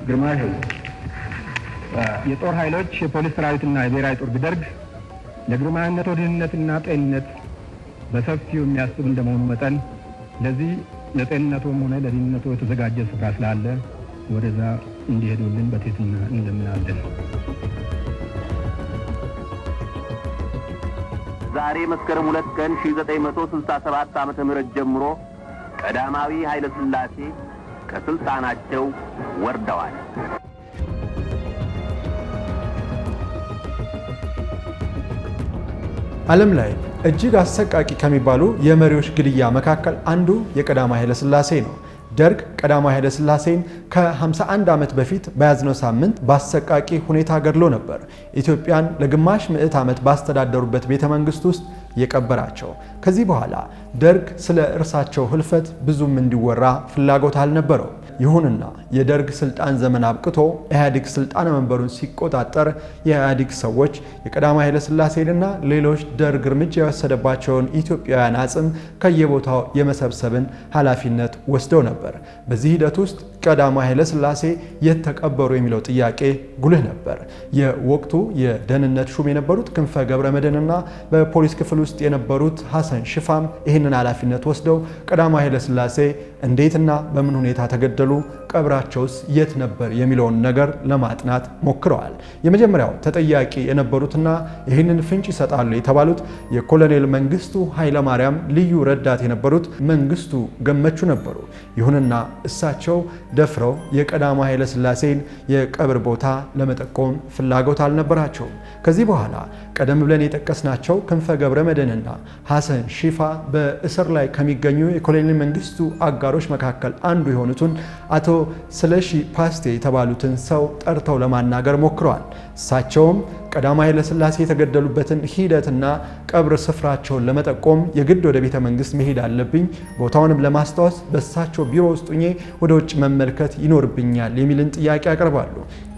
ግርማዊ የጦር ኃይሎች የፖሊስ ሰራዊትና የብሔራዊ ጦር ቢደርግ ለግርማዊነቱ ደህንነትና ጤንነት በሰፊው የሚያስብ እንደመሆኑ መጠን ለዚህ ለጤንነቱም ሆነ ለደህንነቱ የተዘጋጀ ስፍራ ስላለ ወደዛ እንዲሄዱልን በትህትና እንለምናለን። ዛሬ መስከረም 2 ቀን 1967 ዓመተ ምህረት ጀምሮ ቀዳማዊ ኃይለ ሥላሴ ከስልጣናቸው ወርደዋል። ዓለም ላይ እጅግ አሰቃቂ ከሚባሉ የመሪዎች ግድያ መካከል አንዱ የቀዳማዊ ኃይለ ሥላሴ ነው። ደርግ ቀዳማዊ ኃይለ ሥላሴን ከ51 ዓመት በፊት በያዝነው ሳምንት በአሰቃቂ ሁኔታ ገድሎ ነበር። ኢትዮጵያን ለግማሽ ምዕት ዓመት ባስተዳደሩበት ቤተ መንግስት ውስጥ የቀበራቸው። ከዚህ በኋላ ደርግ ስለ እርሳቸው ህልፈት ብዙም እንዲወራ ፍላጎት አልነበረው። ይሁንና የደርግ ስልጣን ዘመን አብቅቶ ኢህአዴግ ስልጣን መንበሩን ሲቆጣጠር የኢህአዴግ ሰዎች የቀዳማዊ ኃይለ ሥላሴንና ሌሎች ደርግ እርምጃ የወሰደባቸውን ኢትዮጵያውያን አጽም ከየቦታው የመሰብሰብን ኃላፊነት ወስደው ነበር። በዚህ ሂደት ውስጥ ቀዳማዊ ኃይለ ሥላሴ የት ተቀበሩ የሚለው ጥያቄ ጉልህ ነበር። የወቅቱ የደህንነት ሹም የነበሩት ክንፈ ገብረመድህንና በፖሊስ ክፍል ውስጥ የነበሩት ሐሰን ሽፋም ይህንን ኃላፊነት ወስደው ቀዳማዊ ኃይለ ሥላሴ እንዴትና በምን ሁኔታ ተገደሉ፣ ቀብራቸውስ የት ነበር የሚለውን ነገር ለማጥናት ሞክረዋል። የመጀመሪያው ተጠያቂ የነበሩትና ይህንን ፍንጭ ይሰጣሉ የተባሉት የኮሎኔል መንግስቱ ኃይለማርያም ልዩ ረዳት የነበሩት መንግስቱ ገመቹ ነበሩ። ይሁንና እሳቸው ደፍረው የቀዳማዊ ኃይለ ሥላሴን የቀብር ቦታ ለመጠቆም ፍላጎት አልነበራቸውም። ከዚህ በኋላ ቀደም ብለን የጠቀስናቸው ክንፈ ገብረመድህንና ሐሰን ሺፋ በእስር ላይ ከሚገኙ የኮሎኔል መንግስቱ አጋሮች መካከል አንዱ የሆኑትን አቶ ስለሺ ፓስቴ የተባሉትን ሰው ጠርተው ለማናገር ሞክረዋል። እሳቸውም ቀዳማዊ ኃይለ ሥላሴ የተገደሉበትን ሂደትና ቀብር ስፍራቸውን ለመጠቆም የግድ ወደ ቤተ መንግስት መሄድ አለብኝ፣ ቦታውንም ለማስታወስ በእሳቸው ቢሮ ውስጥ ሆኜ ወደ ውጭ መመልከት ይኖርብኛል የሚልን ጥያቄ ያቀርባሉ።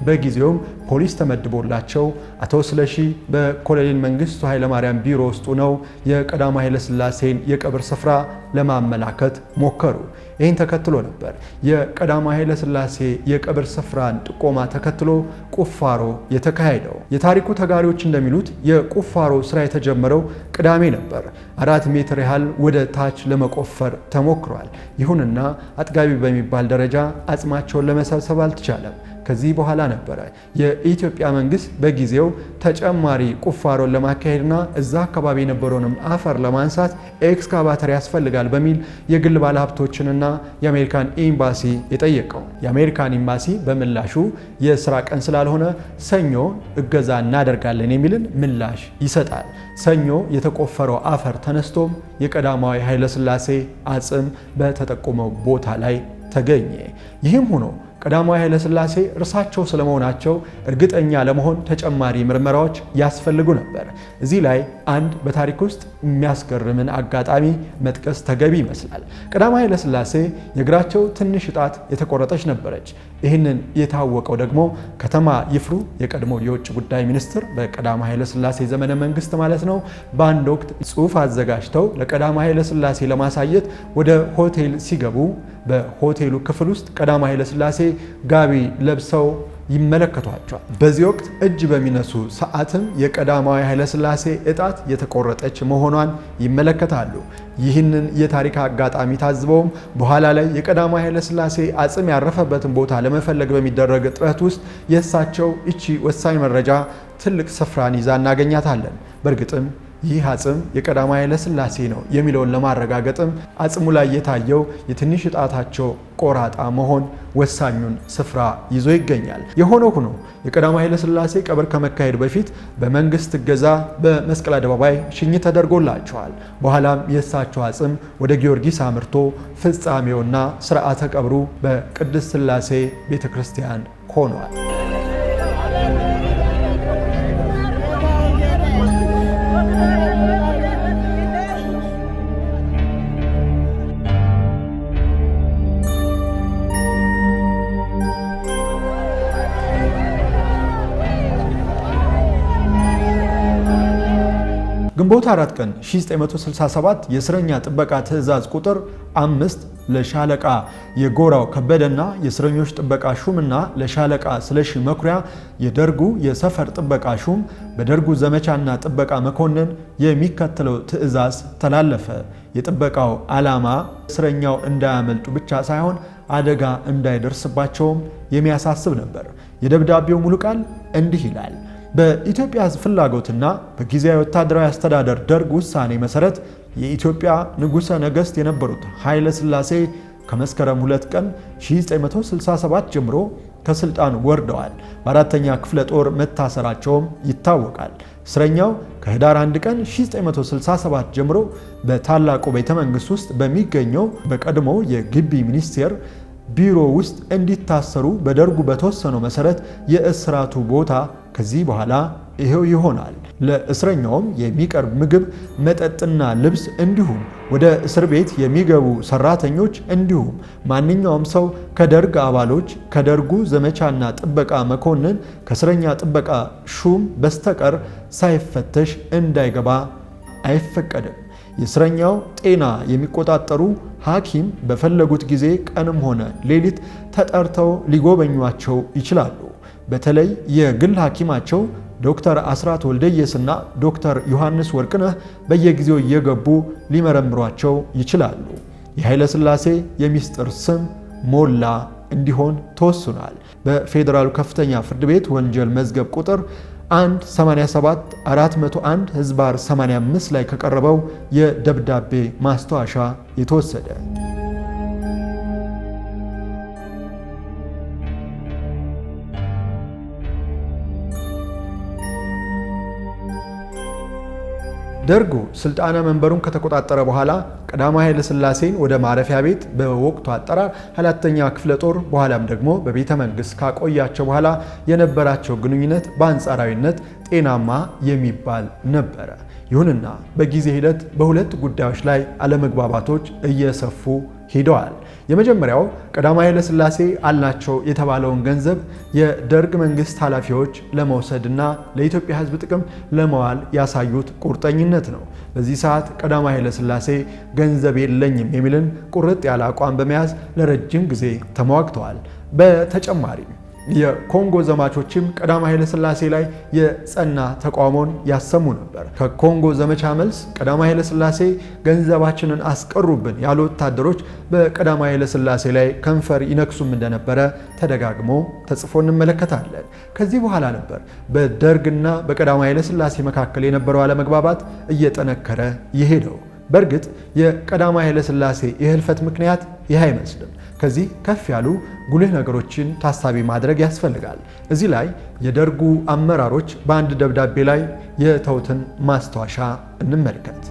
በጊዜውም ፖሊስ ተመድቦላቸው አቶ ስለሺ በኮሎኔል መንግስቱ ኃይለማርያም ቢሮ ውስጥ ነው የቀዳማዊ ኃይለ ሥላሴን የቀብር ስፍራ ለማመላከት ሞከሩ። ይህን ተከትሎ ነበር የቀዳማዊ ኃይለ ሥላሴ የቀብር ስፍራን ጥቆማ ተከትሎ ቁፋሮ የተካሄደው። የታሪኩ ተጋሪዎች እንደሚሉት የቁፋሮ ስራ የተጀመረው ቅዳሜ ነበር። 4 ሜትር ያህል ወደ ታች ለመቆፈር ተሞክሯል። ይሁንና አጥጋቢ በሚባል ደረጃ አጽማቸውን ለመሰብሰብ አልተቻለም። ከዚህ በኋላ ነበረ የኢትዮጵያ መንግስት በጊዜው ተጨማሪ ቁፋሮን ለማካሄድና እዛ አካባቢ የነበረውንም አፈር ለማንሳት ኤክስካቫተር ያስፈልጋል በሚል የግል ባለሀብቶችንና የአሜሪካን ኤምባሲ የጠየቀው። የአሜሪካን ኤምባሲ በምላሹ የስራ ቀን ስላልሆነ ሰኞ እገዛ እናደርጋለን የሚልን ምላሽ ይሰጣል። ሰኞ የተቆፈረው አፈር ተነስቶም የቀዳማዊ ኃይለ ሥላሴ አጽም በተጠቆመው ቦታ ላይ ተገኘ። ይህም ሆኖ ቀዳማዊ ኃይለ ሥላሴ እርሳቸው ስለመሆናቸው እርግጠኛ ለመሆን ተጨማሪ ምርመራዎች ያስፈልጉ ነበር። እዚህ ላይ አንድ በታሪክ ውስጥ የሚያስገርምን አጋጣሚ መጥቀስ ተገቢ ይመስላል። ቀዳማዊ ኃይለ ሥላሴ የእግራቸው ትንሽ ጣት የተቆረጠች ነበረች። ይህንን የታወቀው ደግሞ ከተማ ይፍሩ የቀድሞ የውጭ ጉዳይ ሚኒስትር በቀዳማዊ ኃይለ ሥላሴ ዘመነ መንግስት ማለት ነው፣ በአንድ ወቅት ጽሑፍ አዘጋጅተው ለቀዳማዊ ኃይለ ሥላሴ ለማሳየት ወደ ሆቴል ሲገቡ በሆቴሉ ክፍል ውስጥ ቀዳማዊ ኃይለ ሥላሴ ጋቢ ለብሰው ይመለከቷቸዋል። በዚህ ወቅት እጅ በሚነሱ ሰዓትም የቀዳማዊ ኃይለ ሥላሴ እጣት የተቆረጠች መሆኗን ይመለከታሉ። ይህንን የታሪክ አጋጣሚ ታዝበውም በኋላ ላይ የቀዳማዊ ኃይለ ሥላሴ አጽም ያረፈበትን ቦታ ለመፈለግ በሚደረግ ጥረት ውስጥ የእሳቸው እቺ ወሳኝ መረጃ ትልቅ ስፍራን ይዛ እናገኛታለን። በእርግጥም ይህ አጽም የቀዳማዊ ኃይለ ሥላሴ ነው የሚለውን ለማረጋገጥም አጽሙ ላይ የታየው የትንሽ ጣታቸው ቆራጣ መሆን ወሳኙን ስፍራ ይዞ ይገኛል። የሆነ ሆኖ የቀዳማዊ ኃይለ ሥላሴ ቀብር ከመካሄድ በፊት በመንግስት እገዛ በመስቀል አደባባይ ሽኝት ተደርጎላቸዋል። በኋላም የእሳቸው አጽም ወደ ጊዮርጊስ አምርቶ ፍጻሜውና ስርዓተ ቀብሩ በቅድስት ሥላሴ ቤተክርስቲያን ሆኗል። ግንቦት 4 ቀን 1967 የእስረኛ ጥበቃ ትዕዛዝ ቁጥር 5 ለሻለቃ የጎራው ከበደና የእስረኞች ጥበቃ ሹምና ለሻለቃ ስለሺ መኩሪያ የደርጉ የሰፈር ጥበቃ ሹም በደርጉ ዘመቻና ጥበቃ መኮንን የሚከተለው ትዕዛዝ ተላለፈ። የጥበቃው ዓላማ እስረኛው እንዳያመልጡ ብቻ ሳይሆን አደጋ እንዳይደርስባቸውም የሚያሳስብ ነበር። የደብዳቤው ሙሉ ቃል እንዲህ ይላል። በኢትዮጵያ ሕዝብ ፍላጎትና በጊዜያዊ ወታደራዊ አስተዳደር ደርግ ውሳኔ መሰረት የኢትዮጵያ ንጉሠ ነገሥት የነበሩት ኃይለ ሥላሴ ከመስከረም 2 ቀን 1967 ጀምሮ ከስልጣን ወርደዋል። በአራተኛ ክፍለ ጦር መታሰራቸውም ይታወቃል። እስረኛው ከህዳር 1 ቀን 1967 ጀምሮ በታላቁ ቤተ መንግሥት ውስጥ በሚገኘው በቀድሞ የግቢ ሚኒስቴር ቢሮ ውስጥ እንዲታሰሩ በደርጉ በተወሰነው መሰረት የእስራቱ ቦታ ከዚህ በኋላ ይሄው ይሆናል። ለእስረኛውም የሚቀርብ ምግብ፣ መጠጥና ልብስ እንዲሁም ወደ እስር ቤት የሚገቡ ሰራተኞች እንዲሁም ማንኛውም ሰው ከደርግ አባሎች፣ ከደርጉ ዘመቻና ጥበቃ መኮንን፣ ከእስረኛ ጥበቃ ሹም በስተቀር ሳይፈተሽ እንዳይገባ አይፈቀድም። የእስረኛው ጤና የሚቆጣጠሩ ሐኪም በፈለጉት ጊዜ ቀንም ሆነ ሌሊት ተጠርተው ሊጎበኟቸው ይችላሉ። በተለይ የግል ሐኪማቸው ዶክተር አስራት ወልደየስና ዶክተር ዮሐንስ ወርቅነህ በየጊዜው እየገቡ ሊመረምሯቸው ይችላሉ። የኃይለ ሥላሴ የሚስጥር ስም ሞላ እንዲሆን ተወስኗል። በፌዴራሉ ከፍተኛ ፍርድ ቤት ወንጀል መዝገብ ቁጥር 187/401 ህዝባር 85 ላይ ከቀረበው የደብዳቤ ማስታወሻ የተወሰደ። ደርጉ ስልጣነ መንበሩን ከተቆጣጠረ በኋላ ቀዳማዊ ኃይለ ሥላሴን ወደ ማረፊያ ቤት በወቅቱ አጠራር 2ኛ ክፍለ ጦር በኋላም ደግሞ በቤተ መንግስት ካቆያቸው በኋላ የነበራቸው ግንኙነት በአንጻራዊነት ጤናማ የሚባል ነበረ። ይሁንና በጊዜ ሂደት በሁለት ጉዳዮች ላይ አለመግባባቶች እየሰፉ ሄደዋል። የመጀመሪያው ቀዳማዊ ኃይለ ሥላሴ አላቸው የተባለውን ገንዘብ የደርግ መንግስት ኃላፊዎች ለመውሰድና ለኢትዮጵያ ሕዝብ ጥቅም ለመዋል ያሳዩት ቁርጠኝነት ነው። በዚህ ሰዓት ቀዳማዊ ኃይለ ሥላሴ ገንዘብ የለኝም የሚልን ቁርጥ ያለ አቋም በመያዝ ለረጅም ጊዜ ተሟግተዋል። በተጨማሪም የኮንጎ ዘማቾችም ቀዳማዊ ኃይለ ሥላሴ ላይ የጸና ተቃውሞን ያሰሙ ነበር። ከኮንጎ ዘመቻ መልስ ቀዳማዊ ኃይለ ሥላሴ ገንዘባችንን አስቀሩብን ያሉ ወታደሮች በቀዳማዊ ኃይለ ሥላሴ ላይ ከንፈር ይነክሱም እንደነበረ ተደጋግሞ ተጽፎ እንመለከታለን። ከዚህ በኋላ ነበር በደርግና በቀዳማዊ ኃይለ ሥላሴ መካከል የነበረው አለመግባባት እየጠነከረ የሄደው። በእርግጥ የቀዳማዊ ኃይለ ሥላሴ የህልፈት ምክንያት ይህ አይመስልም። ከዚህ ከፍ ያሉ ጉልህ ነገሮችን ታሳቢ ማድረግ ያስፈልጋል። እዚህ ላይ የደርጉ አመራሮች በአንድ ደብዳቤ ላይ የተውትን ማስታወሻ እንመልከት።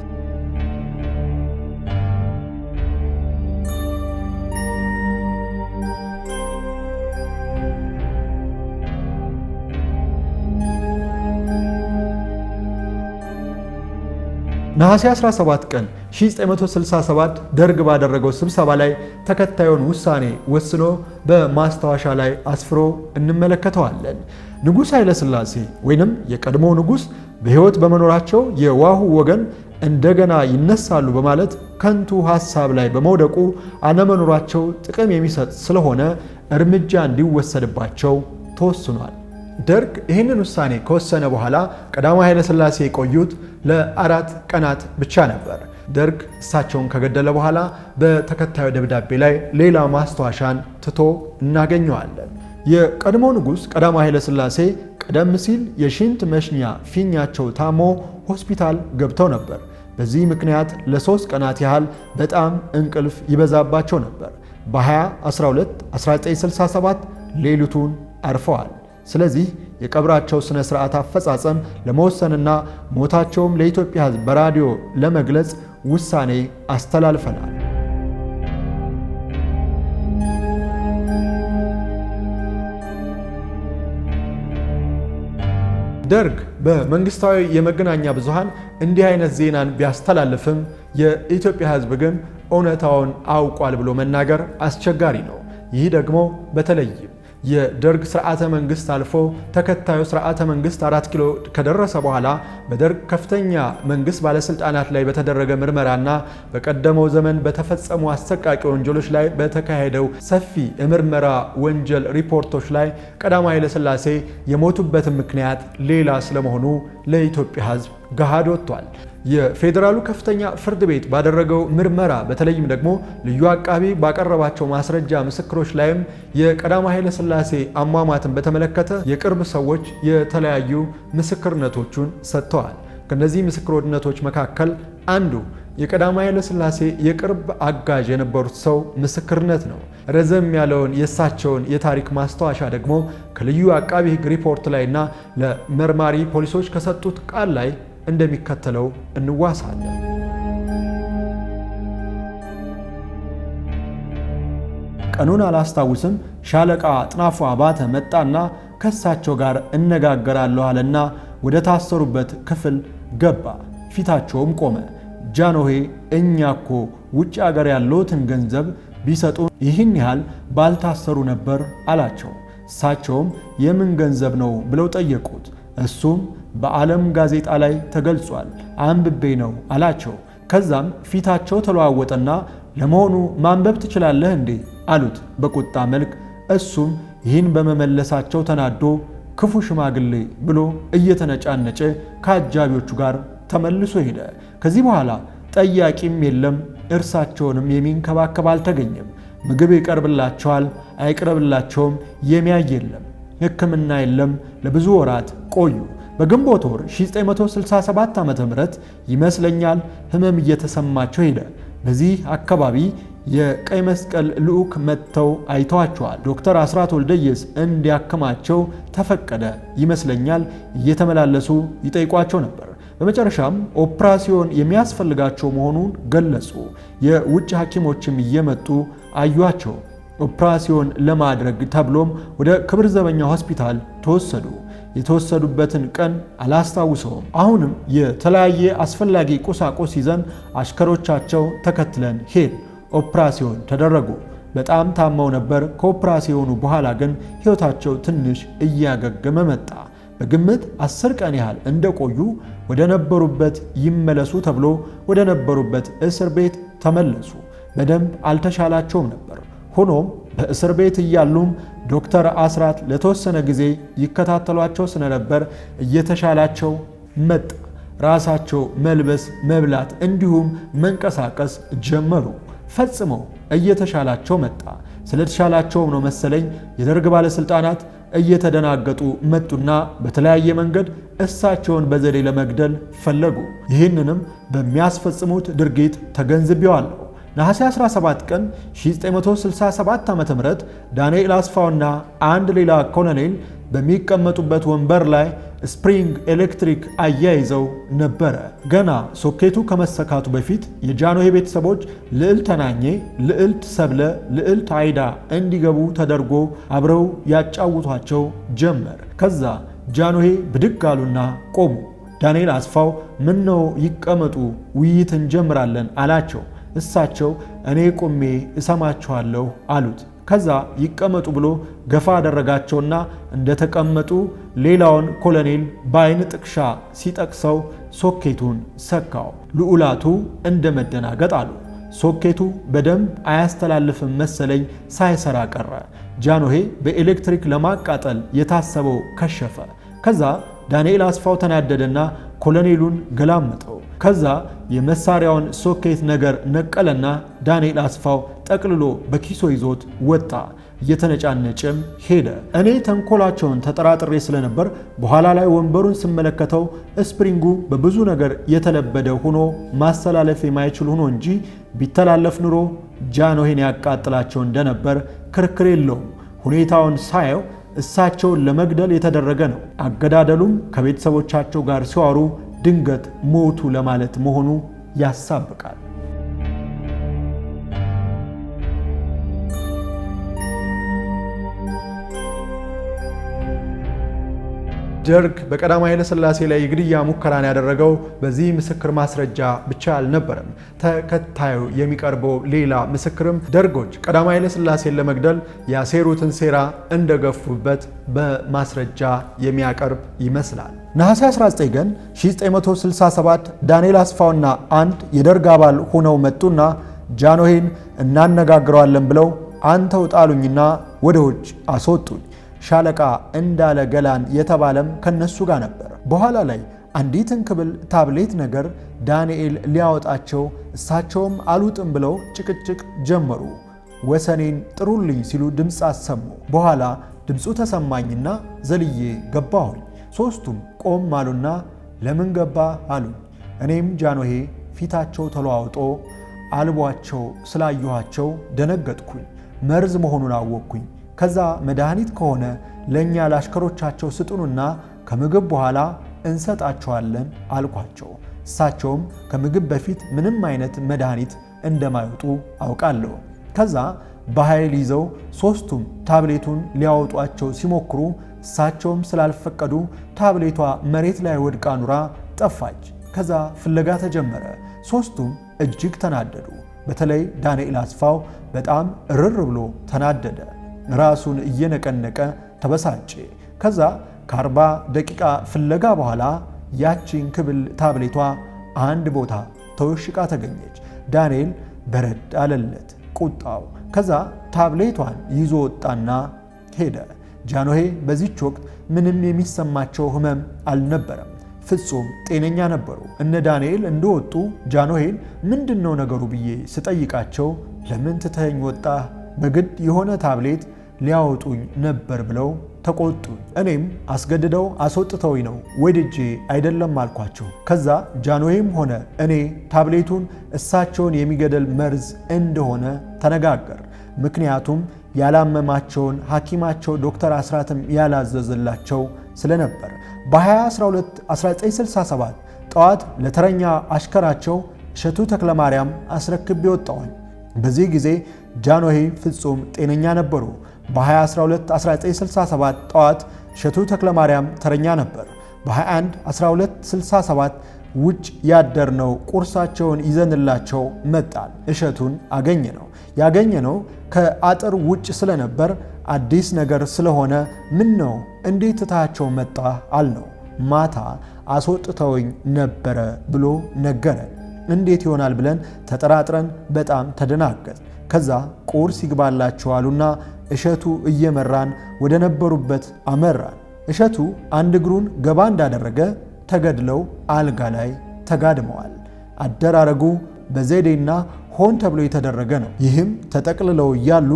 ነሐሴ 17 ቀን 1967 ደርግ ባደረገው ስብሰባ ላይ ተከታዩን ውሳኔ ወስኖ በማስታወሻ ላይ አስፍሮ እንመለከተዋለን። ንጉሥ ኃይለ ሥላሴ ወይንም የቀድሞ ንጉሥ በሕይወት በመኖራቸው የዋሁ ወገን እንደገና ይነሳሉ በማለት ከንቱ ሐሳብ ላይ በመውደቁ አለመኖራቸው ጥቅም የሚሰጥ ስለሆነ እርምጃ እንዲወሰድባቸው ተወስኗል። ደርግ ይህንን ውሳኔ ከወሰነ በኋላ ቀዳማዊ ኃይለ ሥላሴ የቆዩት ለ4 ቀናት ብቻ ነበር። ደርግ እሳቸውን ከገደለ በኋላ በተከታዩ ደብዳቤ ላይ ሌላ ማስታወሻን ትቶ እናገኘዋለን። የቀድሞ ንጉሥ ቀዳማዊ ኃይለ ሥላሴ ቀደም ሲል የሽንት መሽኛ ፊኛቸው ታሞ ሆስፒታል ገብተው ነበር። በዚህ ምክንያት ለ3 ቀናት ያህል በጣም እንቅልፍ ይበዛባቸው ነበር። በ20/12/1967 ሌሊቱን አርፈዋል። ስለዚህ የቀብራቸው ስነ ስርዓት አፈጻጸም ለመወሰንና ሞታቸውም ለኢትዮጵያ ሕዝብ በራዲዮ ለመግለጽ ውሳኔ አስተላልፈናል። ደርግ በመንግስታዊ የመገናኛ ብዙሃን እንዲህ አይነት ዜናን ቢያስተላልፍም የኢትዮጵያ ሕዝብ ግን እውነታውን አውቋል ብሎ መናገር አስቸጋሪ ነው። ይህ ደግሞ በተለይም የደርግ ስርዓተ መንግስት አልፎ ተከታዩ ስርዓተ መንግስት 4 ኪሎ ከደረሰ በኋላ በደርግ ከፍተኛ መንግስት ባለስልጣናት ላይ በተደረገ ምርመራና በቀደመው ዘመን በተፈጸሙ አሰቃቂ ወንጀሎች ላይ በተካሄደው ሰፊ የምርመራ ወንጀል ሪፖርቶች ላይ ቀዳማዊ ኃይለ ሥላሴ የሞቱበትን ምክንያት ሌላ ስለመሆኑ ለኢትዮጵያ ሕዝብ ገሃድ ወጥቷል። የፌዴራሉ ከፍተኛ ፍርድ ቤት ባደረገው ምርመራ በተለይም ደግሞ ልዩ አቃቢ ባቀረባቸው ማስረጃ ምስክሮች ላይም የቀዳማዊ ኃይለ ሥላሴ አሟሟትን በተመለከተ የቅርብ ሰዎች የተለያዩ ምስክርነቶቹን ሰጥተዋል። ከነዚህ ምስክርነቶች መካከል አንዱ የቀዳማዊ ኃይለ ሥላሴ የቅርብ አጋዥ የነበሩት ሰው ምስክርነት ነው። ረዘም ያለውን የእሳቸውን የታሪክ ማስታወሻ ደግሞ ከልዩ አቃቢ ሕግ ሪፖርት ላይና ለመርማሪ ፖሊሶች ከሰጡት ቃል ላይ እንደሚከተለው እንዋሳለን። ቀኑን አላስታውስም። ሻለቃ አጥናፉ አባተ መጣና ከሳቸው ጋር እነጋገራለሁ አለና ወደ ታሰሩበት ክፍል ገባ። ፊታቸውም ቆመ። ጃንሆይ እኛኮ ውጭ ሀገር ያለውትን ገንዘብ ቢሰጡ ይህን ያህል ባልታሰሩ ነበር አላቸው። እሳቸውም የምን ገንዘብ ነው ብለው ጠየቁት። እሱም በዓለም ጋዜጣ ላይ ተገልጿል አንብቤ ነው አላቸው። ከዛም ፊታቸው ተለዋወጠና ለመሆኑ ማንበብ ትችላለህ እንዴ አሉት በቁጣ መልክ። እሱም ይህን በመመለሳቸው ተናዶ ክፉ ሽማግሌ ብሎ እየተነጫነጨ ከአጃቢዎቹ ጋር ተመልሶ ሄደ። ከዚህ በኋላ ጠያቂም የለም፣ እርሳቸውንም የሚንከባከብ አልተገኘም። ምግብ ይቀርብላቸዋል አይቅረብላቸውም የሚያይ የለም፣ ሕክምና የለም። ለብዙ ወራት ቆዩ። በግንቦት ወር 1967 ዓ.ም ይመስለኛል ህመም እየተሰማቸው ሄደ። በዚህ አካባቢ የቀይ መስቀል ልዑክ መጥተው አይተዋቸዋል። ዶክተር አስራት ወልደየስ እንዲያክማቸው ተፈቀደ ይመስለኛል። እየተመላለሱ ይጠይቋቸው ነበር። በመጨረሻም ኦፕራሲዮን የሚያስፈልጋቸው መሆኑን ገለጹ። የውጭ ሐኪሞችም እየመጡ አዩአቸው። ኦፕራሲዮን ለማድረግ ተብሎም ወደ ክብር ዘበኛ ሆስፒታል ተወሰዱ። የተወሰዱበትን ቀን አላስታውሰውም። አሁንም የተለያየ አስፈላጊ ቁሳቁስ ይዘን አሽከሮቻቸው ተከትለን ሄድ። ኦፕራሲዮን ተደረጉ። በጣም ታመው ነበር። ከኦፕራሲዮኑ በኋላ ግን ሕይወታቸው ትንሽ እያገገመ መጣ። በግምት 10 ቀን ያህል እንደቆዩ ወደ ነበሩበት ይመለሱ ተብሎ ወደ ነበሩበት እስር ቤት ተመለሱ። በደንብ አልተሻላቸውም ነበር። ሆኖም በእስር ቤት እያሉም ዶክተር አስራት ለተወሰነ ጊዜ ይከታተሏቸው ስለነበር እየተሻላቸው መጣ። ራሳቸው መልበስ፣ መብላት እንዲሁም መንቀሳቀስ ጀመሩ። ፈጽመው እየተሻላቸው መጣ። ስለተሻላቸውም ነው መሰለኝ የደርግ ባለስልጣናት እየተደናገጡ መጡና በተለያየ መንገድ እሳቸውን በዘዴ ለመግደል ፈለጉ። ይህንንም በሚያስፈጽሙት ድርጊት ተገንዝቤዋለሁ። ነሐሴ 17 ቀን 1967 ዓ.ም ዳንኤል አስፋውና አንድ ሌላ ኮሎኔል በሚቀመጡበት ወንበር ላይ ስፕሪንግ ኤሌክትሪክ አያይዘው ነበረ። ገና ሶኬቱ ከመሰካቱ በፊት የጃንሆይ ቤተሰቦች ልዕልት ተናኘ፣ ልዕልት ሰብለ፣ ልዕልት አይዳ እንዲገቡ ተደርጎ አብረው ያጫውቷቸው ጀመር። ከዛ ጃንሆይ ብድግ አሉና ቆሙ። ዳንኤል አስፋው ምን ነው ይቀመጡ፣ ውይይት እንጀምራለን አላቸው። እሳቸው እኔ ቆሜ እሰማችኋለሁ አሉት። ከዛ ይቀመጡ ብሎ ገፋ አደረጋቸውና እንደተቀመጡ ሌላውን ኮሎኔል በአይን ጥቅሻ ሲጠቅሰው ሶኬቱን ሰካው። ልዑላቱ እንደ መደናገጥ አሉ። ሶኬቱ በደንብ አያስተላልፍም መሰለኝ ሳይሰራ ቀረ። ጃንሆይ በኤሌክትሪክ ለማቃጠል የታሰበው ከሸፈ። ከዛ ዳንኤል አስፋው ተናደደና ኮሎኔሉን ገላመጠው። ከዛ የመሳሪያውን ሶኬት ነገር ነቀለና ዳንኤል አስፋው ጠቅልሎ በኪሶ ይዞት ወጣ። እየተነጫነጨም ሄደ። እኔ ተንኮላቸውን ተጠራጥሬ ስለነበር በኋላ ላይ ወንበሩን ስመለከተው ስፕሪንጉ በብዙ ነገር የተለበደ ሆኖ ማስተላለፍ የማይችል ሆኖ እንጂ ቢተላለፍ ኑሮ ጃንሆይን ያቃጥላቸው እንደነበር ክርክር የለውም። ሁኔታውን ሳየው እሳቸውን ለመግደል የተደረገ ነው። አገዳደሉም ከቤተሰቦቻቸው ጋር ሲዋሩ ድንገት ሞቱ ለማለት መሆኑ ያሳብቃል። ደርግ በቀዳማዊ ኃይለ ሥላሴ ላይ የግድያ ሙከራን ያደረገው በዚህ ምስክር ማስረጃ ብቻ አልነበረም። ተከታዩ የሚቀርበው ሌላ ምስክርም ደርጎች ቀዳማዊ ኃይለ ሥላሴን ለመግደል ያሴሩትን ሴራ እንደገፉበት በማስረጃ የሚያቀርብ ይመስላል። ነሐሴ 19 ቀን 1967 ዳንኤል አስፋውና አንድ የደርግ አባል ሆነው መጡና ጃንሆይን እናነጋግረዋለን ብለው አንተው ጣሉኝና ወደ ውጭ አስወጡኝ። ሻለቃ እንዳለ ገላን የተባለም ከነሱ ጋር ነበር። በኋላ ላይ አንዲትን ክብል ታብሌት ነገር ዳንኤል ሊያወጣቸው እሳቸውም አልውጥም ብለው ጭቅጭቅ ጀመሩ። ወሰኔን ጥሩልኝ ሲሉ ድምፅ አሰሙ። በኋላ ድምፁ ተሰማኝና ዘልዬ ገባሁኝ። ሶስቱም ቆም አሉና ለምን ገባ አሉኝ። እኔም ጃንሆይ ፊታቸው ተለዋውጦ አልቧቸው ስላየኋቸው ደነገጥኩኝ። መርዝ መሆኑን አወቅኩኝ። ከዛ መድኃኒት ከሆነ ለእኛ ለአሽከሮቻቸው ስጡንና ከምግብ በኋላ እንሰጣቸዋለን አልኳቸው። እሳቸውም ከምግብ በፊት ምንም አይነት መድኃኒት እንደማይወጡ አውቃለሁ። ከዛ በኃይል ይዘው ሶስቱም ታብሌቱን ሊያወጧቸው ሲሞክሩ እሳቸውም ስላልፈቀዱ ታብሌቷ መሬት ላይ ወድቃ ኑራ ጠፋች። ከዛ ፍለጋ ተጀመረ። ሶስቱም እጅግ ተናደዱ። በተለይ ዳንኤል አስፋው በጣም እርር ብሎ ተናደደ። ራሱን እየነቀነቀ ተበሳጨ። ከዛ ከ40 ደቂቃ ፍለጋ በኋላ ያቺን ክብል ታብሌቷ አንድ ቦታ ተወሽቃ ተገኘች። ዳንኤል በረድ አለለት ቁጣው። ከዛ ታብሌቷን ይዞ ወጣና ሄደ። ጃንሆይ በዚች ወቅት ምንም የሚሰማቸው ህመም አልነበረም። ፍጹም ጤነኛ ነበሩ። እነ ዳንኤል እንደወጡ ጃንሆይን ምንድነው ነገሩ ብዬ ስጠይቃቸው ለምን ትተኸኝ ወጣ? በግድ የሆነ ታብሌት ሊያወጡኝ ነበር ብለው ተቆጡ። እኔም አስገድደው አስወጥተውኝ ነው ወድጄ አይደለም አልኳቸው። ከዛ ጃንሆይም ሆነ እኔ ታብሌቱን እሳቸውን የሚገደል መርዝ እንደሆነ ተነጋገር። ምክንያቱም ያላመማቸውን ሐኪማቸው ዶክተር አስራትም ያላዘዘላቸው ስለነበር በ2012 1967 ጠዋት ለተረኛ አሽከራቸው እሸቱ ተክለማርያም አስረክቤ ወጣሁኝ። በዚህ ጊዜ ጃንሆይ ፍጹም ጤነኛ ነበሩ። በ2012 1967 ጠዋት እሸቱ ተክለማርያም ተረኛ ነበር። በ21 1267 ውጭ ያደርነው ቁርሳቸውን ይዘንላቸው መጣል። እሸቱን ያገኘነው ከአጥር ውጭ ስለነበር አዲስ ነገር ስለሆነ ምን ነው እንዴት ትታቸው መጣ አልነው። ማታ አስወጥተውኝ ነበረ ብሎ ነገረን። እንዴት ይሆናል ብለን ተጠራጥረን በጣም ተደናገጥ። ከዛ ቁርስ ይግባላቸው አሉና እሸቱ እየመራን ወደ ነበሩበት አመራን። እሸቱ አንድ እግሩን ገባ እንዳደረገ ተገድለው አልጋ ላይ ተጋድመዋል። አደራረጉ በዘዴና ሆን ተብሎ የተደረገ ነው። ይህም ተጠቅልለው እያሉ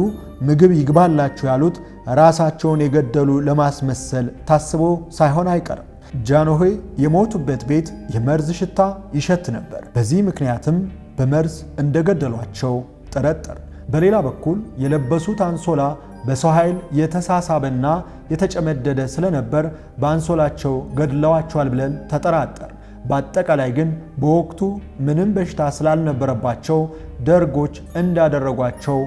ምግብ ይግባላቸው ያሉት ራሳቸውን የገደሉ ለማስመሰል ታስቦ ሳይሆን አይቀርም። ጃንሆይ የሞቱበት ቤት የመርዝ ሽታ ይሸት ነበር። በዚህ ምክንያትም በመርዝ እንደገደሏቸው ጠረጠር። በሌላ በኩል የለበሱት አንሶላ በሰው ኃይል የተሳሳበና የተጨመደደ ስለነበር በአንሶላቸው ገድለዋቸዋል ብለን ተጠራጠር። በአጠቃላይ ግን በወቅቱ ምንም በሽታ ስላልነበረባቸው ደርጎች እንዳደረጓቸው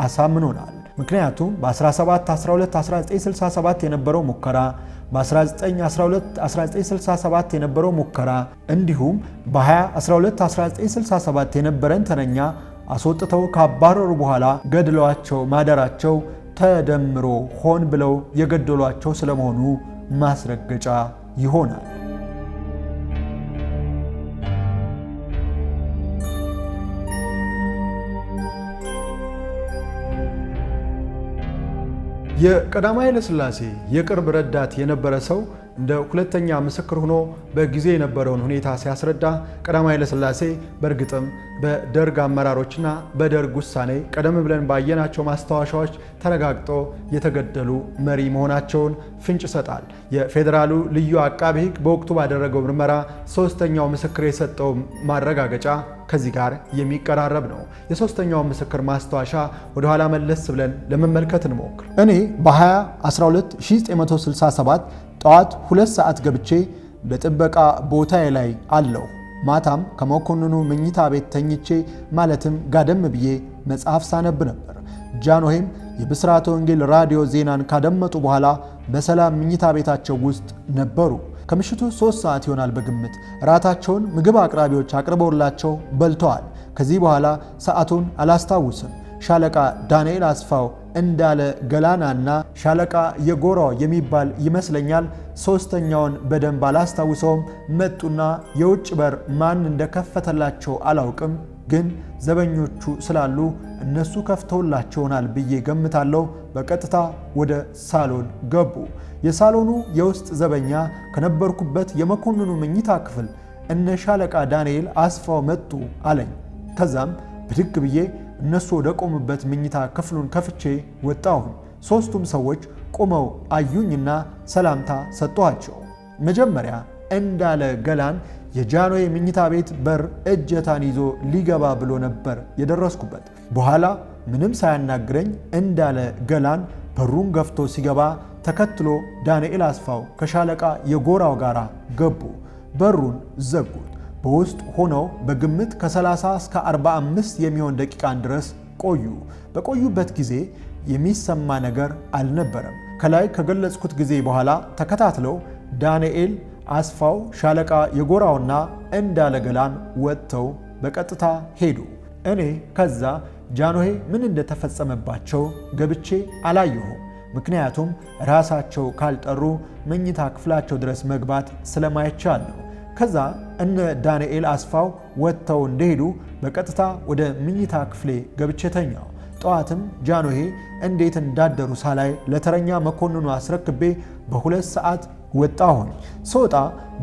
አሳምኖናል። ምክንያቱም በ17/12/1967 የነበረው ሙከራ፣ በ19/12/1967 የነበረው ሙከራ እንዲሁም በ20/12/1967 የነበረን ተረኛ አስወጥተው ካባረሩ በኋላ ገድለዋቸው ማደራቸው ተደምሮ ሆን ብለው የገደሏቸው ስለመሆኑ ማስረገጫ ይሆናል። የቀዳማዊ ኃይለ ሥላሴ የቅርብ ረዳት የነበረ ሰው እንደ ሁለተኛ ምስክር ሆኖ በጊዜ የነበረውን ሁኔታ ሲያስረዳ ቀዳማዊ ኃይለ ሥላሴ በእርግጥም በደርግ አመራሮችና በደርግ ውሳኔ ቀደም ብለን ባየናቸው ማስታወሻዎች ተረጋግጦ የተገደሉ መሪ መሆናቸውን ፍንጭ ይሰጣል። የፌዴራሉ ልዩ አቃቤ ሕግ በወቅቱ ባደረገው ምርመራ ሶስተኛው ምስክር የሰጠው ማረጋገጫ ከዚህ ጋር የሚቀራረብ ነው። የሶስተኛው ምስክር ማስታወሻ ወደ ኋላ መለስ ብለን ለመመልከት እንሞክር። እኔ በ20/12/1967 ጠዋት 2 ሰዓት ገብቼ በጥበቃ ቦታዬ ላይ አለሁ። ማታም ከመኮንኑ መኝታ ቤት ተኝቼ ማለትም ጋደም ብዬ መጽሐፍ ሳነብ ነበር። ጃንሆይም የብስራተ ወንጌል ራዲዮ ዜናን ካደመጡ በኋላ በሰላም መኝታ ቤታቸው ውስጥ ነበሩ። ከምሽቱ 3 ሰዓት ይሆናል በግምት። ራታቸውን ምግብ አቅራቢዎች አቅርበውላቸው በልተዋል። ከዚህ በኋላ ሰዓቱን አላስታውስም። ሻለቃ ዳንኤል አስፋው እንዳለ ገላናና ሻለቃ የጎራው የሚባል ይመስለኛል፣ ሶስተኛውን በደንብ አላስታውሰውም። መጡና የውጭ በር ማን እንደከፈተላቸው አላውቅም፣ ግን ዘበኞቹ ስላሉ እነሱ ከፍተውላቸውናል ብዬ ገምታለሁ። በቀጥታ ወደ ሳሎን ገቡ። የሳሎኑ የውስጥ ዘበኛ ከነበርኩበት የመኮንኑ መኝታ ክፍል እነ ሻለቃ ዳንኤል አስፋው መጡ አለኝ። ከዛም ብድግ ብዬ እነሱ ወደ ቆሙበት መኝታ ክፍሉን ከፍቼ ወጣሁኝ። ሶስቱም ሰዎች ቆመው አዩኝና ሰላምታ ሰጥቷቸው። መጀመሪያ እንዳለ ገላን የጃንሆይ መኝታ ቤት በር እጀታን ይዞ ሊገባ ብሎ ነበር የደረስኩበት። በኋላ ምንም ሳያናግረኝ እንዳለ ገላን በሩን ገፍቶ ሲገባ ተከትሎ ዳንኤል አስፋው ከሻለቃ የጎራው ጋር ገቡ። በሩን ዘጉት። በውስጥ ሆነው በግምት ከ30 እስከ 45 የሚሆን ደቂቃን ድረስ ቆዩ። በቆዩበት ጊዜ የሚሰማ ነገር አልነበረም። ከላይ ከገለጽኩት ጊዜ በኋላ ተከታትለው ዳንኤል አስፋው፣ ሻለቃ የጎራውና እንዳለ ገላን ወጥተው በቀጥታ ሄዱ። እኔ ከዛ ጃንሆይ ምን እንደተፈጸመባቸው ገብቼ አላየሁም። ምክንያቱም ራሳቸው ካልጠሩ መኝታ ክፍላቸው ድረስ መግባት ስለማይቻል ነው። ከዛ እነ ዳንኤል አስፋው ወጥተው እንደሄዱ በቀጥታ ወደ መኝታ ክፍሌ ገብቼ ተኛው። ጠዋትም ጃንሆይ እንዴት እንዳደሩ ሳላይ ለተረኛ መኮንኑ አስረክቤ በ2 ሰዓት ወጣሁኝ። ስወጣ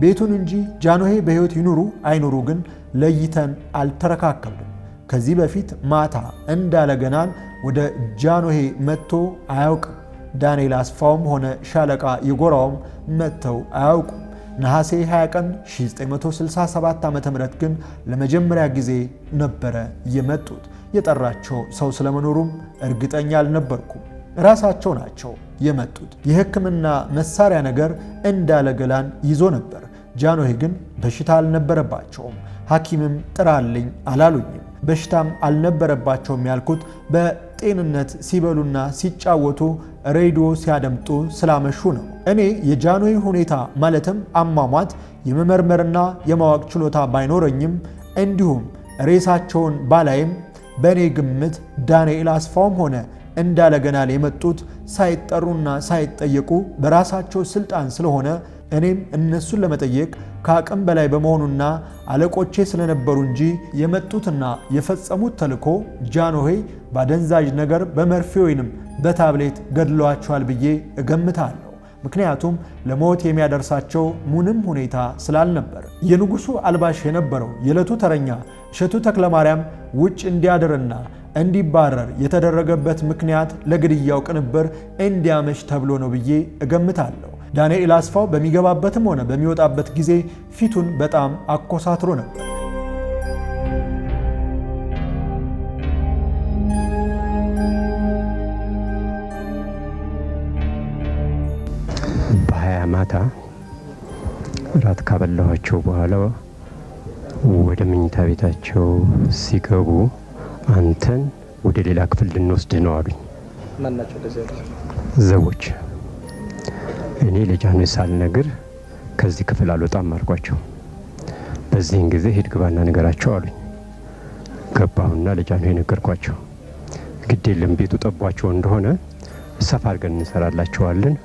ቤቱን እንጂ ጃንሆይ በሕይወት ይኑሩ አይኑሩ ግን ለይተን አልተረካከብንም። ከዚህ በፊት ማታ እንዳለ ገናን ወደ ጃንሆይ መጥቶ አያውቅም። ዳንኤል አስፋውም ሆነ ሻለቃ የጎራውም መጥተው አያውቁም። ነሐሴ 20 ቀን 1967 ዓ.ም ግን ለመጀመሪያ ጊዜ ነበረ የመጡት። የጠራቸው ሰው ስለመኖሩም እርግጠኛ አልነበርኩም። ራሳቸው ናቸው የመጡት። የሕክምና መሳሪያ ነገር እንዳለ ገላን ይዞ ነበር። ጃንሆይ ግን በሽታ አልነበረባቸውም። ሐኪምም ጥራልኝ አላሉኝም። በሽታም አልነበረባቸውም ያልኩት በጤንነት ሲበሉና ሲጫወቱ ሬዲዮ ሲያደምጡ ስላመሹ ነው። እኔ የጃንሆይ ሁኔታ ማለትም አሟሟት የመመርመርና የማወቅ ችሎታ ባይኖረኝም እንዲሁም ሬሳቸውን ባላይም በእኔ ግምት ዳንኤል አስፋውም ሆነ እንዳለ ገናል የመጡት ሳይጠሩና ሳይጠየቁ በራሳቸው ስልጣን ስለሆነ እኔም እነሱን ለመጠየቅ ከአቅም በላይ በመሆኑና አለቆቼ ስለነበሩ እንጂ የመጡትና የፈጸሙት ተልኮ ጃንሆይ ባደንዛዥ ነገር በመርፌ ወይንም በታብሌት ገድለዋቸዋል ብዬ እገምታለሁ። ምክንያቱም ለሞት የሚያደርሳቸው ምንም ሁኔታ ስላልነበር። የንጉሱ አልባሽ የነበረው የዕለቱ ተረኛ እሸቱ ተክለማርያም ውጭ እንዲያድርና እንዲባረር የተደረገበት ምክንያት ለግድያው ቅንብር እንዲያመሽ ተብሎ ነው ብዬ እገምታለሁ። ዳንኤል አስፋው በሚገባበትም ሆነ በሚወጣበት ጊዜ ፊቱን በጣም አኮሳትሮ ነበር። በ20 ማታ ራት ካበላኋቸው በኋላ ወደ መኝታ ቤታቸው ሲገቡ አንተን ወደ ሌላ ክፍል ልንወስድህ ነው አሉኝ። ማናቸው ዘቦች። እኔ ለጃንሆይ ሳልነግር ከዚህ ክፍል አልወጣም አልኳቸው። በዚህን ጊዜ ሂድ ግባና ነገራቸው አሉኝ። ገባሁና ለጃንሆይ ነገርኳቸው። ግድ የለም ቤቱ ጠቧቸው እንደሆነ ሰፋ አድርገን እንሰራላቸዋለን፣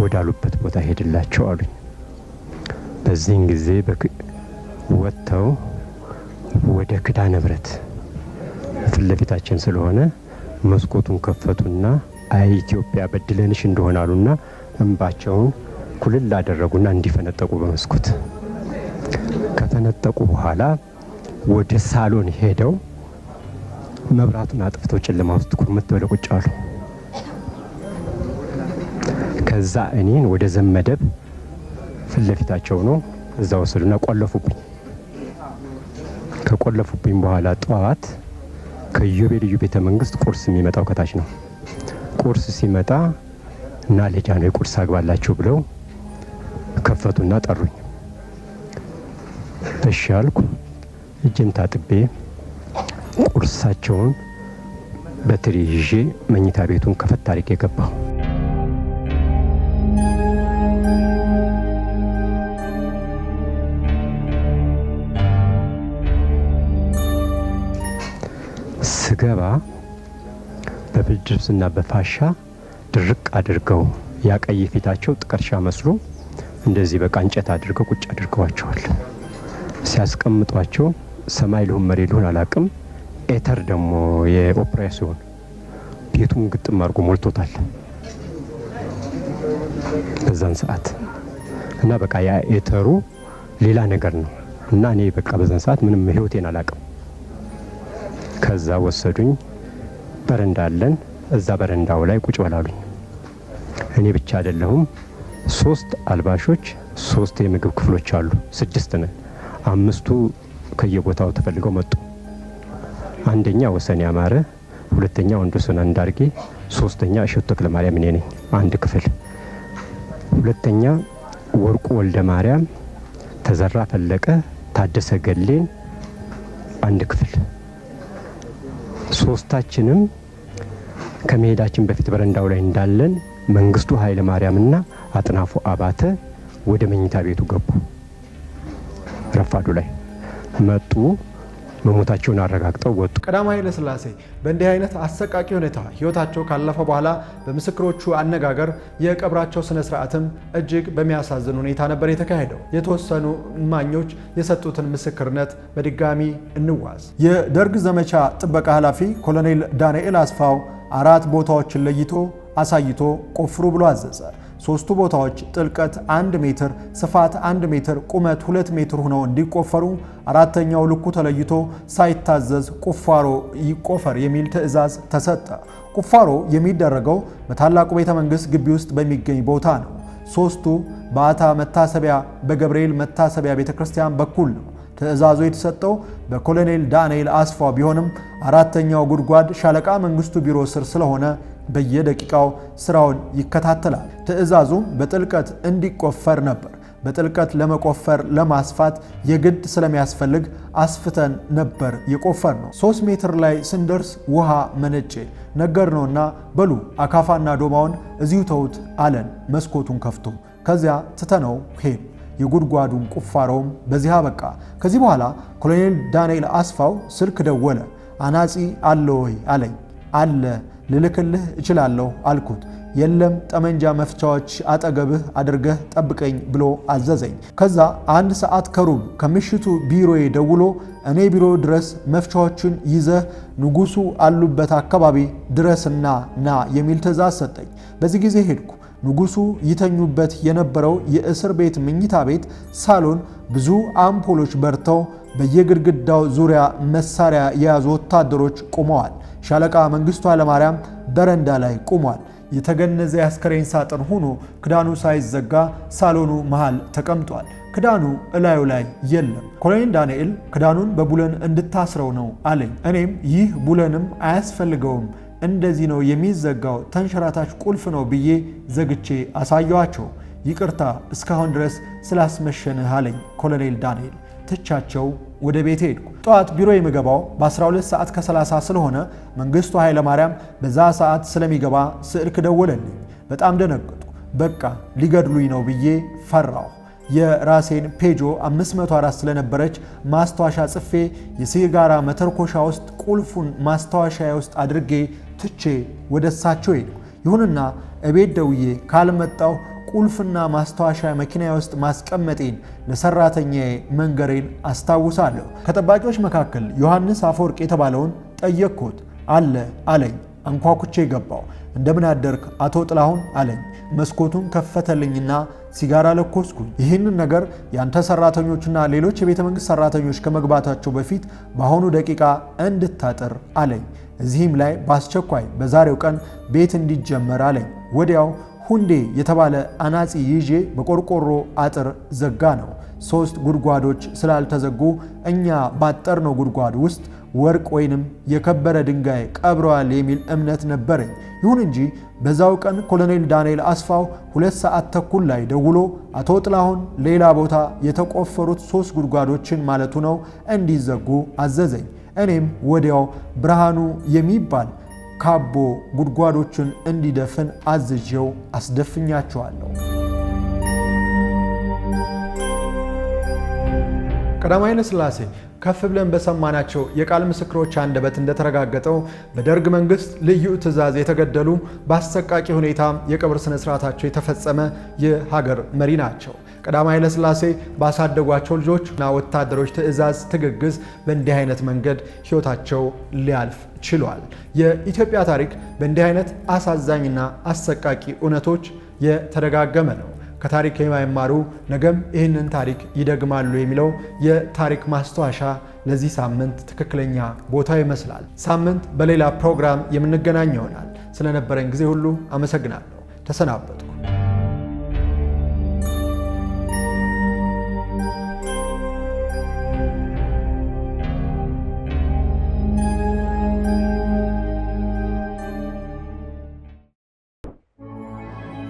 ወዳሉበት ቦታ ሄድላቸው አሉኝ። በዚህን ጊዜ ወጥተው ወደ ክዳነ ብረት ፊት ለፊታችን ስለሆነ መስኮቱን ከፈቱና አይ ኢትዮጵያ በድለንሽ እንደሆነ አሉና እንባቸውን ኩልል አደረጉና እንዲፈነጠቁ በመስኮት ከፈነጠቁ በኋላ ወደ ሳሎን ሄደው መብራቱን አጥፍተው ጨለማ ውስጥ ኩርምት ብለው ቁጭ አሉ። ከዛ እኔን ወደ ዘመደብ ፊት ለፊታቸው ነው እዛ ወሰዱና ቆለፉብኝ። ከቆለፉብኝ በኋላ ጠዋት ከኢዮቤልዩ ቤተ መንግስት ቁርስ የሚመጣው ከታች ነው። ቁርስ ሲመጣ እና ለጃንሆይ ቁርስ አግባላችሁ ብለው ከፈቱና ጠሩኝ። እሺ አልኩ። እጄን ታጥቤ ቁርሳቸውን በትሪ ይዤ መኝታ ቤቱን ከፈት አድርጌ ገባሁ። ስገባ በብርድ ልብስና በፋሻ ድርቅ አድርገው ያቀይ ፊታቸው ጥቀርሻ መስሎ እንደዚህ በቃ እንጨት አድርገው ቁጭ አድርገዋቸዋል። ሲያስቀምጧቸው ሰማይ ልሁን መሬት ልሁን አላቅም፣ ኤተር ደግሞ የኦፕሬሽን ቤቱን ግጥም አድርጎ ሞልቶታል በዛን ሰዓት እና በቃ ያ ኤተሩ ሌላ ነገር ነው እና እኔ በቃ በዛን ሰዓት ምንም ህይወቴን አላቅም። ከዛ ወሰዱኝ። በረንዳ አለን፣ እዛ በረንዳው ላይ ቁጭ በላሉኝ። እኔ ብቻ አይደለሁም፣ 3 አልባሾች፣ 3 የምግብ ክፍሎች አሉ፣ 6 ነን። 5ቱ ከየቦታው ተፈልገው መጡ። አንደኛ ወሰን ያማረ፣ ሁለተኛ ወንዶሰን አንዳርጌ፣ ሶስተኛ እሸቱ ተክለ ማርያም እኔ ነኝ አንድ ክፍል። ሁለተኛ ወርቁ ወልደ ማርያም፣ ተዘራ ፈለቀ፣ ታደሰ ገሌን አንድ ክፍል። ሶስታችንም ከመሄዳችን በፊት በረንዳው ላይ እንዳለን መንግስቱ ኃይለ ማርያምና አጥናፉ አባተ ወደ መኝታ ቤቱ ገቡ። ረፋዱ ላይ መጡ። መሞታቸውን አረጋግጠው ወጡ። ቀዳማዊ ኃይለ ሥላሴ በእንዲህ አይነት አሰቃቂ ሁኔታ ህይወታቸው ካለፈ በኋላ በምስክሮቹ አነጋገር የቀብራቸው ስነ ስርዓትም እጅግ በሚያሳዝን ሁኔታ ነበር የተካሄደው። የተወሰኑ እማኞች የሰጡትን ምስክርነት በድጋሚ እንዋዝ። የደርግ ዘመቻ ጥበቃ ኃላፊ ኮሎኔል ዳንኤል አስፋው 4 ቦታዎችን ለይቶ አሳይቶ ቆፍሩ ብሎ አዘዘ። 3ቱ ቦታዎች ጥልቀት 1 ሜትር፣ ስፋት 1 ሜትር፣ ቁመት 2 ሜትር ሆነው እንዲቆፈሩ፣ 4ኛው ልኩ ተለይቶ ሳይታዘዝ ቁፋሮ ይቆፈር የሚል ትዕዛዝ ተሰጠ። ቁፋሮ የሚደረገው በታላቁ ቤተ መንግስት ግቢ ውስጥ በሚገኝ ቦታ ነው። 3ቱ በአታ መታሰቢያ በገብርኤል መታሰቢያ ቤተክርስቲያን በኩል ነው። ትዕዛዙ የተሰጠው በኮሎኔል ዳንኤል አስፋው ቢሆንም 4ኛው ጉድጓድ ሻለቃ መንግስቱ ቢሮ ስር ስለሆነ በየደቂቃው ስራውን ይከታተላል። ትዕዛዙም በጥልቀት እንዲቆፈር ነበር። በጥልቀት ለመቆፈር ለማስፋት የግድ ስለሚያስፈልግ አስፍተን ነበር የቆፈር ነው። 3 ሜትር ላይ ስንደርስ ውሃ መነጨ። ነገር ነውና በሉ አካፋና ዶማውን እዚሁ ተውት አለን መስኮቱን ከፍቶ። ከዚያ ትተነው ሄድ። የጉድጓዱን ቁፋሮም በዚህ አበቃ። ከዚህ በኋላ ኮሎኔል ዳንኤል አስፋው ስልክ ደወለ። አናጺ አለ ወይ አለኝ። አለ ልልክልህ እችላለሁ አልኩት። የለም ጠመንጃ መፍቻዎች አጠገብህ አድርገህ ጠብቀኝ ብሎ አዘዘኝ። ከዛ 1 ሰዓት ከሩብ ከምሽቱ ቢሮዬ ደውሎ እኔ ቢሮ ድረስ መፍቻዎችን ይዘህ ንጉሱ አሉበት አካባቢ ድረስና ና የሚል ትዕዛዝ ሰጠኝ። በዚህ ጊዜ ሄድኩ። ንጉሱ ይተኙበት የነበረው የእስር ቤት መኝታ ቤት ሳሎን ብዙ አምፖሎች በርተው በየግድግዳው ዙሪያ መሳሪያ የያዙ ወታደሮች ቆመዋል። ሻለቃ መንግስቱ ኃይለማርያም በረንዳ ላይ ቆሟል። የተገነዘ የአስከሬን ሳጥን ሆኖ ክዳኑ ሳይዘጋ ሳሎኑ መሃል ተቀምጧል። ክዳኑ እላዩ ላይ የለም። ኮሎኔል ዳንኤል ክዳኑን በቡለን እንድታስረው ነው አለኝ። እኔም ይህ ቡለንም አያስፈልገውም፣ እንደዚህ ነው የሚዘጋው፣ ተንሸራታች ቁልፍ ነው ብዬ ዘግቼ አሳየዋቸው። ይቅርታ እስካሁን ድረስ ስላስመሸንህ አለኝ ኮሎኔል ዳንኤል። ትቻቸው ወደ ቤት ሄድኩ። ጠዋት ቢሮ የምገባው በ12 ሰዓት ከ30 ስለሆነ መንግስቱ ኃይለ ማርያም በዛ ሰዓት ስለሚገባ ስልክ ደወለልኝ። በጣም ደነገጡ። በቃ ሊገድሉኝ ነው ብዬ ፈራሁ። የራሴን ፔጆ 504 ስለነበረች ማስታወሻ ጽፌ የሲጋራ መተርኮሻ ውስጥ ቁልፉን ማስታወሻ ውስጥ አድርጌ ትቼ ወደ እሳቸው ሄድኩ። ይሁንና እቤት ደውዬ ካልመጣሁ ቁልፍና ማስታወሻ መኪና ውስጥ ማስቀመጤን ለሰራተኛዬ መንገሬን አስታውሳለሁ። ከጠባቂዎች መካከል ዮሐንስ አፈወርቅ የተባለውን ጠየቅኩት። አለ አለኝ። አንኳኩቼ ገባው። እንደምን አደርክ አቶ ጥላሁን አለኝ። መስኮቱን ከፈተልኝና ሲጋራ ለኮስኩኝ። ይህንን ነገር ያንተ ሰራተኞችና ሌሎች የቤተ መንግስት ሰራተኞች ከመግባታቸው በፊት በአሁኑ ደቂቃ እንድታጥር አለኝ። እዚህም ላይ በአስቸኳይ በዛሬው ቀን ቤት እንዲጀመር አለኝ። ወዲያው ሁንዴ የተባለ አናጺ ይዤ በቆርቆሮ አጥር ዘጋ ነው። 3 ጉድጓዶች ስላልተዘጉ እኛ ባጠርነው ጉድጓድ ውስጥ ወርቅ ወይንም የከበረ ድንጋይ ቀብረዋል የሚል እምነት ነበረኝ። ይሁን እንጂ በዛው ቀን ኮሎኔል ዳንኤል አስፋው 2 ሰዓት ተኩል ላይ ደውሎ አቶ ጥላሁን ሌላ ቦታ የተቆፈሩት 3 ጉድጓዶችን ማለቱ ነው እንዲዘጉ አዘዘኝ። እኔም ወዲያው ብርሃኑ የሚባል ካቦ ጉድጓዶችን እንዲደፍን አዝዤው አስደፍኛቸዋለሁ። ቀዳማዊ ኃይለ ሥላሴ ከፍ ብለን በሰማናቸው የቃል ምስክሮች አንደበት እንደተረጋገጠው በደርግ መንግስት ልዩ ትዕዛዝ የተገደሉ በአሰቃቂ ሁኔታ የቀብር ስነ ስርዓታቸው የተፈጸመ የሀገር መሪ ናቸው። ቀዳማዊ ኃይለ ሥላሴ ባሳደጓቸው ልጆችና ወታደሮች ትዕዛዝ ትግግዝ በእንዲህ አይነት መንገድ ህይወታቸው ሊያልፍ ችሏል። የኢትዮጵያ ታሪክ በእንዲህ አይነት አሳዛኝና አሰቃቂ እውነቶች የተደጋገመ ነው። ከታሪክ የማይማሩ ነገም ይህንን ታሪክ ይደግማሉ የሚለው የታሪክ ማስታወሻ ለዚህ ሳምንት ትክክለኛ ቦታ ይመስላል። ሳምንት በሌላ ፕሮግራም የምንገናኝ ይሆናል። ስለነበረን ጊዜ ሁሉ አመሰግናለሁ። ተሰናበትኩ።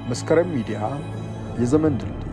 መስከረም ሚዲያ የዘመን ድልድይ